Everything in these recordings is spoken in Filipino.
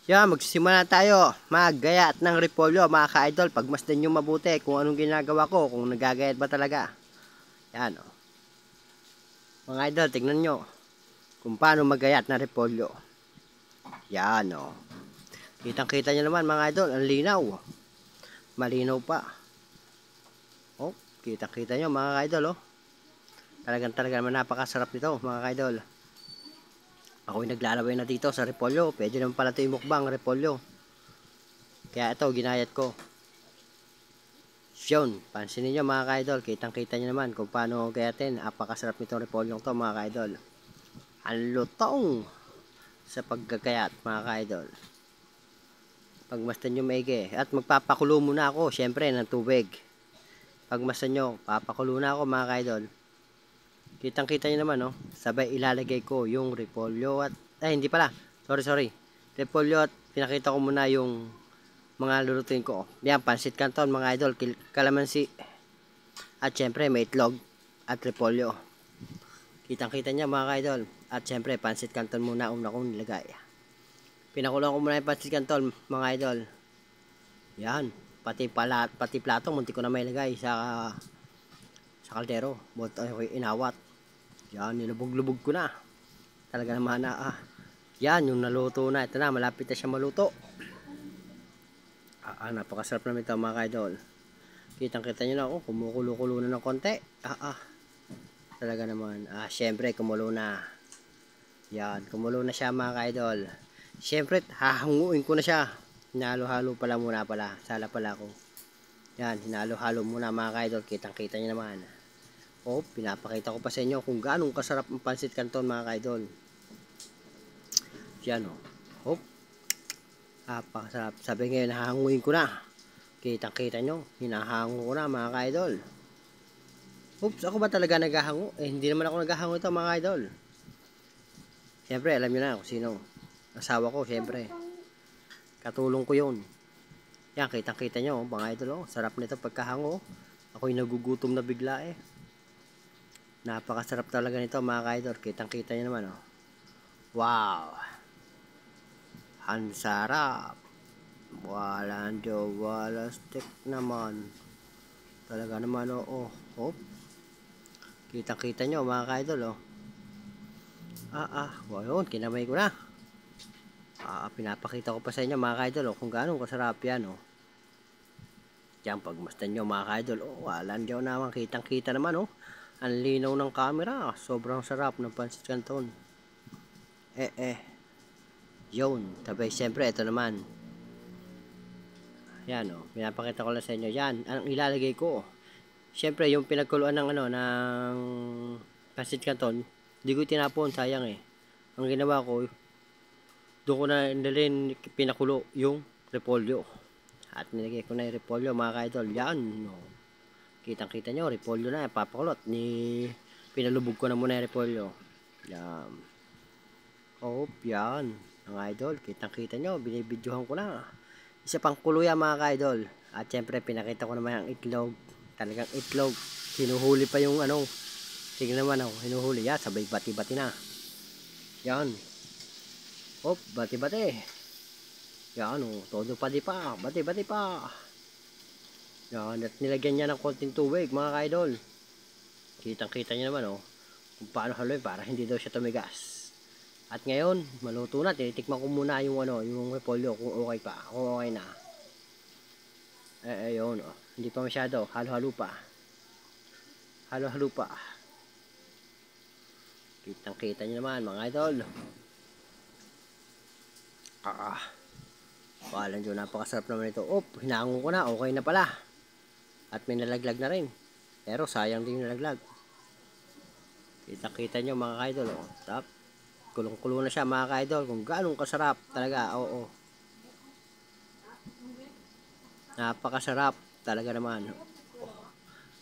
Yan, magsisimula tayo maggayat ng repolyo mga ka-idol. Pagmasdan nyo mabuti kung anong ginagawa ko, kung nagagayat ba talaga. Yan o. Mga idol, tignan nyo kung paano maggayat ng repolyo. Yan o. Kitang kita nyo naman mga idol, ang linaw. Malinaw pa. O, kitang kita nyo mga ka-idol o. Talagang naman napakasarap nito mga ka-idol. Ako'y naglalaway na dito sa repolyo. Pwede naman pala ito yung mukbang repolyo. Kaya ito, ginayat ko. Yun, pansinin nyo mga ka-idol. Kitang kita nyo naman kung paano gayatin. Apakasarap nitong repolyong to mga ka-idol. Ang lutong sa paggagayat mga ka-idol. Pagmasdan nyo maigi. At magpapakulo muna ako syempre ng tubig. Pagmasdan nyo, papakulo na ako mga ka-idol. Kitang kita nyo naman, no? Sabay ilalagay ko yung repolyo at hindi pala. Sorry. Repolyo at pinakita ko muna yung mga lulutuin ko. Yan, pansit canton mga idol, kalamansi. At syempre may itlog at repolyo. Kitang kita niya mga idol. At syempre pansit canton muna una kong nilagay. Pinakulang ko muna yung pansit canton mga idol. Yan, pati plato munti ko na may lagay sa kaldero. Buto ako inawat. Yan, nilubog-lubog ko na. Talaga naman na yan, yung naluto na. Ito na, malapit na siya maluto. Napakasarap naman ito mga idol. Kitang kita nyo na ako, kumukulo-kulo na ng konti. Talaga naman. Syempre, kumulo na. Yan, kumulo na siya mga idol. Syempre, hahanguin ko na siya. Hinalo-halo pala muna pala. Sala pala ako. Yan, hinalo-halo muna mga idol. Kitang kita nyo naman. Pinapakita ko pa sa inyo kung gaano kasarap ang pansit canton mga idol. Yan o. Napakasarap. Sabi ngayon, hahanguin ko na. Kitang-kita nyo. Hinahango ko na mga ka-idol. Oops, ako ba talaga naghahango? Hindi naman ako naghahango ito mga idol. Siyempre, alam nyo na kung sino. Asawa ko, siyempre. Katulong ko yun. Yan, kitang-kita nyo mga idol. Sarap nito pagkahango. Ako'y nagugutom na bigla eh. Napakasarap talaga nito mga ka-idol. Kitang-kita nyo naman oh. Wow! Ang sarap. Walang wala stick naman. Talaga naman Kitang-kita nyo mga ka-idol yun, kinamay ko na. Pinapakita ko pa sa inyo mga ka-idol kung gaano kasarap yan Yan, pagmasdan nyo mga ka-idol walang naman, kitang-kita naman ang linaw ng camera. Sobrang sarap ng pansit canton. Yun, tapos siyempre ito naman. Yan pinapakita ko lang sa inyo. Yan, ang ilalagay ko. Siyempre yung pinagkuluan ng ng pansit canton, hindi ko tinapon, sayang Ang ginawa ko, doon ko na nilin pinakulo yung repolyo. At nilagay ko na yung repolyo mga ka-idol. Yan, kitang-kita nyo, repolyo na, papakulot. Pinalubog ko na muna yung repolyo. Yan. Yan. Mga idol, kitang-kita nyo, binibidyohan ko na. Isa pang kulo yan mga ka-idol. At syempre, pinakita ko naman ang itlog. Talagang itlog. Hinuhuli pa yung tingnan naman hinuhuli. Yan, sabay bati-bati na. Yan. Bati-bati. Yan todo bati pa. Bati-bati pa. Yan, at nilagyan niya ng konting tubig mga ka-idol. Kitang-kita niya naman kung paano haluin para hindi daw siya tumigas. At ngayon, maluto na. Tinitikman ko muna yung yung repolyo kung okay pa. Kung okay na. Ayun hindi pa masyado. Halo-halo pa. Halo-halo pa. Kitang-kita nyo naman mga idol. Walang dyan, napakasarap naman ito. Hinangon ko na. Okay na pala. At may nalaglag na rin. Pero sayang din yung nalaglag. Kitang-kita nyo mga idol. Tap. Kulong-kulo na siya mga ka-idol kung gaano kasarap talaga. Napakasarap talaga naman.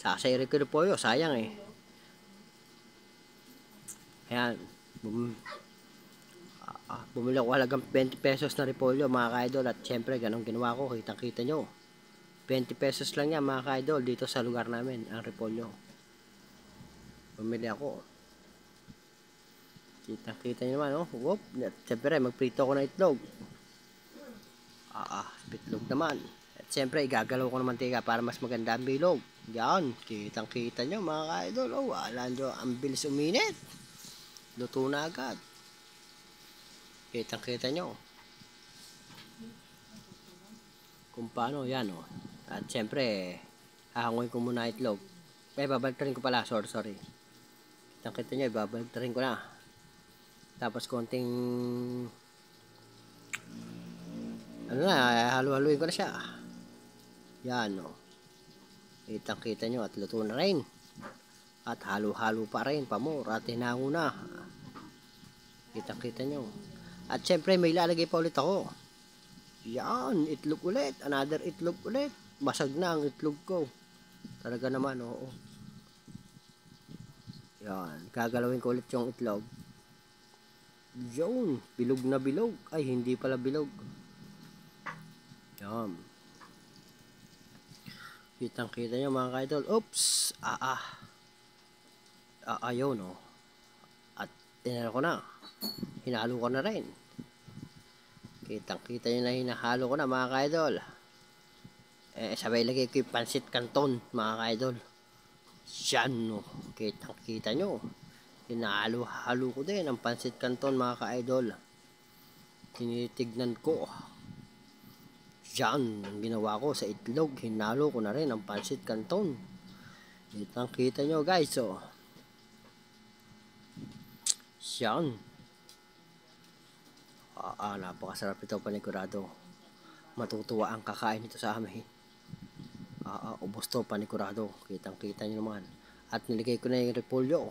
Sasayri ko na po yun, sayang Ayan. Bumili ako halagang 20 pesos na repolyo mga ka-idol. At syempre ganun ginawa ko, kitang-kita nyo 20 pesos lang yan mga ka-idol dito sa lugar namin ang repolyo. Bumili ako. Kita-kita nyo naman At syempre magprito ako ng itlog. Bitlog naman. At siyempre, igagalaw ko ng mantika para mas maganda ang bilog. Yan, kitang kita nyo mga ka-idol. Oh, wala nyo, ang bilis uminit. Luto na agad. Kitang kita nyo kung paano, yan oh. At siyempre, hahanguin ko muna itlog. Babaltarin ko pala, sorry. Kitang kita nyo, babaltarin ko na. Tapos konting ano na, halu-haluin ko na siya. Yan o. Kitang kita nyo at luto na rin. At halo-halo pa rin, pamor at hinango na. Kitang kita nyo. At syempre may lalagay pa ulit ako. Yan, itlog ulit. Another itlog ulit. Basag na ang itlog ko. Talaga naman, oo. Yan, gagalawin ko ulit yung itlog. Yun, bilog na bilog. Ay, hindi pala bilog. Yan. Kitang kita nyo mga ka-idol. Oops! Ayun o. At tinalo ko na. Hinalo ko na rin. Kitang kita nyo na hinahalo ko na mga ka-idol. Sabay lagay ko yung pansit canton mga ka-idol. Yan o. Kitang kita nyo. Hinalo-halo ko din ang pansit canton mga ka-idol. Tinitignan ko. Yan, ang ginawa ko sa itlog, hinalo ko na rin ang pansit canton. Kitang kita nyo guys, oh. Yan. Napakasarap ito, panigurado. Matutuwa ang kakain nito sa amin. Ubos to, panigurado. Kitang kita nyo naman. At niligay ko na yung repolyo.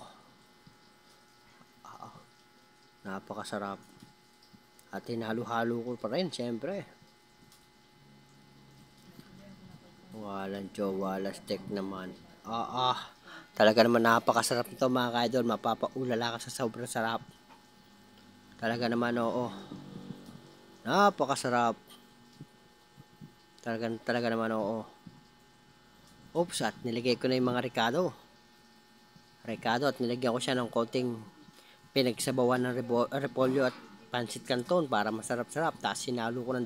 Napakasarap. At hinalo-halo ko pa rin, syempre. Walang wala steak naman. Talaga naman napakasarap nito mga ka-idol. Mapapaulala ka sa sobrang sarap. Talaga naman, oo. Napakasarap. Talaga naman, oo. Oops, at niligay ko na yung mga ricado. At nilagyan ko siya ng konting pinagsabawan ng repolyo at pansit canton para masarap-sarap. Tapos sinalo ko ng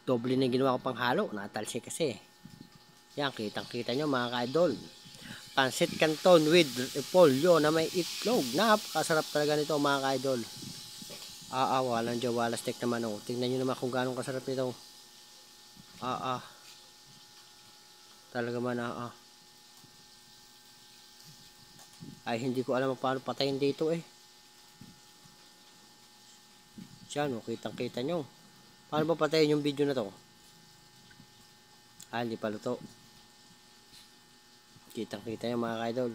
doble na ginawa ko pang halo. Natalsi kasi. Yan, kitang-kita nyo mga ka-idol. Pansit canton with repolyo na may itlog. Napakasarap talaga nito mga ka-idol. Walang wala steak naman oh. Tingnan nyo naman kung gaano kasarap nito. Talaga man Ay, hindi ko alam paano patayin dito eh. Yan oh, kitang-kita nyo. Paano ba patayin yung video na to? Hindi pa luto. Kitang-kita nyo mga ka-idol.